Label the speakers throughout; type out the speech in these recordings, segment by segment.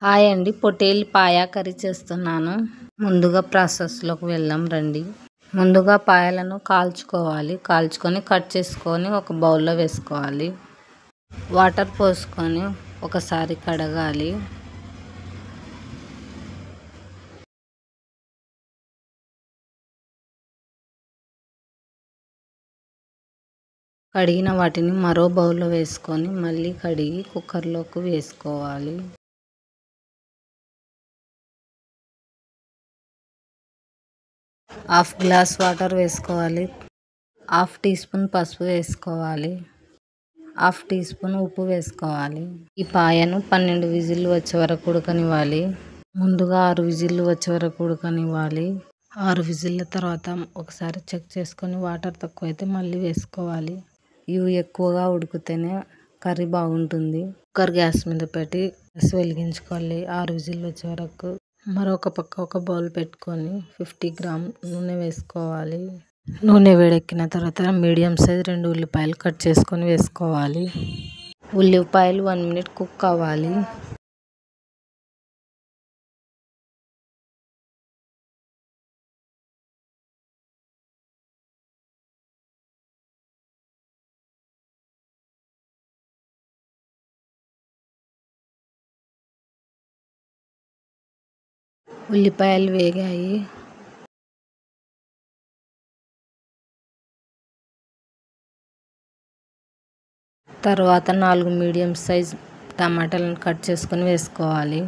Speaker 1: Hi అండి, పొట్టేలు paya curry చేస్తున్నాను. ముందుగా ప్రాసెస్లోకి వెళ్దాం రండి. ముందుగా పాయలను కాల్చుకొని కట్ చేసుకొని ఒక బౌల్లో వేసుకోవాలి. వాటర్ పోసుకొని ఒకసారి కడగాలి. కడిగిన వాటిని మరో బౌల్లో వేసుకొని మళ్ళీ కడిగి కుక్కర్లోకి వేసుకోవాలి. హాఫ్ గ్లాస్ వాటర్ వేసుకోవాలి. హాఫ్ టీ స్పూన్ పసుపు వేసుకోవాలి. హాఫ్ టీ స్పూన్ ఉప్పు వేసుకోవాలి. ఈ పాయను 12 విజిల్లు వచ్చే వరకు ఉడకనివ్వాలి. ముందుగా 6 విజిల్లు వచ్చే వరకు ఉడకనివ్వాలి. 6 విజిల్ల తర్వాత ఒకసారి చెక్ చేసుకొని వాటర్ తక్కువైతే మళ్ళీ వేసుకోవాలి. ఇవి ఎక్కువగా ఉడికితేనే కర్రీ బాగుంటుంది. కుక్కర్ గ్యాస్ మీద పెట్టి గ్యాస్ వెలిగించుకోవాలి 6 విజిల్లు వచ్చే వరకు. మరొక పక్క ఒక బౌల్ పెట్టుకొని 50 గ్రామ్ నూనె వేసుకోవాలి. నూనె వేడెక్కిన తర్వాత మీడియం సైజ్ 2 ఉల్లిపాయలు కట్ చేసుకొని వేసుకోవాలి. ఉల్లిపాయలు 1 మినిట్ కుక్ అవ్వాలి. ఉల్లిపాయలు వేగాయి. తర్వాత 4 మీడియం సైజ్ టమాటాలను కట్ చేసుకొని వేసుకోవాలి.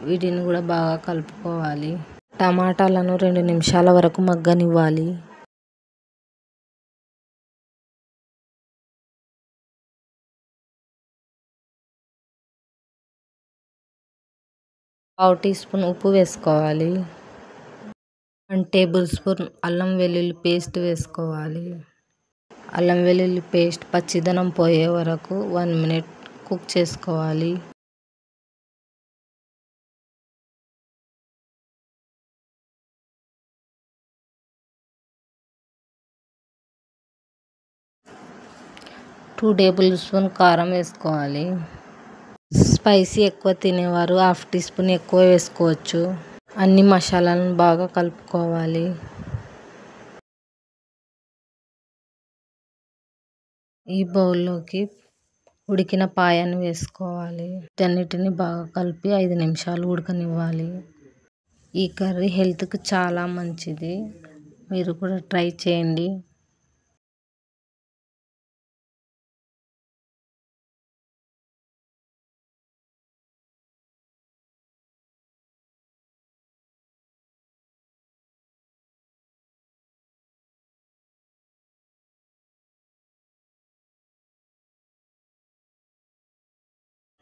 Speaker 1: వీటిని కూడా బాగా కలుపుకోవాలి. టమాటాలను 2 నిమిషాల వరకు మగ్గనివ్వాలి. పావు టీ స్పూన్ ఉప్పు వేసుకోవాలి. 1 టేబుల్ స్పూన్ అల్లం వెల్లుల్లి పేస్ట్ వేసుకోవాలి. అల్లం వెల్లుల్లి పేస్ట్ పచ్చిదనం పోయే వరకు 1 మినిట్ కుక్ చేసుకోవాలి. టూ టేబుల్ స్పూన్ కారం వేసుకోవాలి. స్పైసీ ఎక్కువ తినేవారు హాఫ్ టీ స్పూన్ ఎక్కువ వేసుకోవచ్చు. అన్ని మసాలాలను బాగా కలుపుకోవాలి. ఈ బౌల్లోకి ఉడికిన పాయను వేసుకోవాలి. వీటన్నిటిని బాగా కలిపి 5 నిమిషాలు ఉడకనివ్వాలి. ఈ కర్రీ హెల్త్కి చాలా మంచిది. మీరు కూడా ట్రై చేయండి.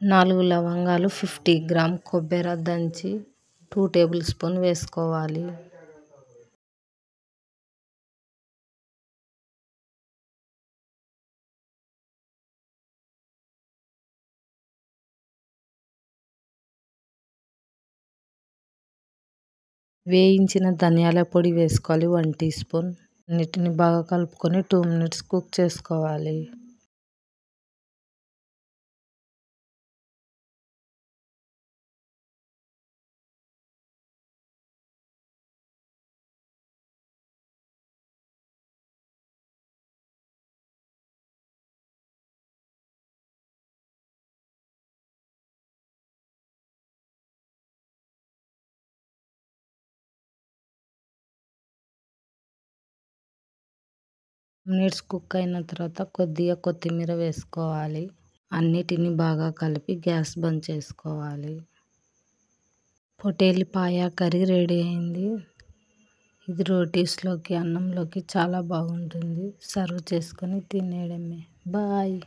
Speaker 1: నాలుగు లవంగాలు 50 గ్రామ్ కొబ్బరి దంచి 2 టేబుల్ స్పూన్ వేసుకోవాలి. వేయించిన ధనియాల పొడి వేసుకోవాలి 1 టీ స్పూన్. అన్నిటిని బాగా కలుపుకొని 2 మినిట్స్ కుక్ చేసుకోవాలి. మినిట్స్ కుక్ అయిన తర్వాత కొద్దిగా కొత్తిమీర వేసుకోవాలి. అన్నిటిని బాగా కలిపి గ్యాస్ బంద్ చేసుకోవాలి. పొట్టేలు పాయా కర్రీ రెడీ అయింది. ఇది రోటీస్లోకి అన్నంలోకి చాలా బాగుంటుంది. సర్వ్ చేసుకొని తినేయడమే. బాయ్.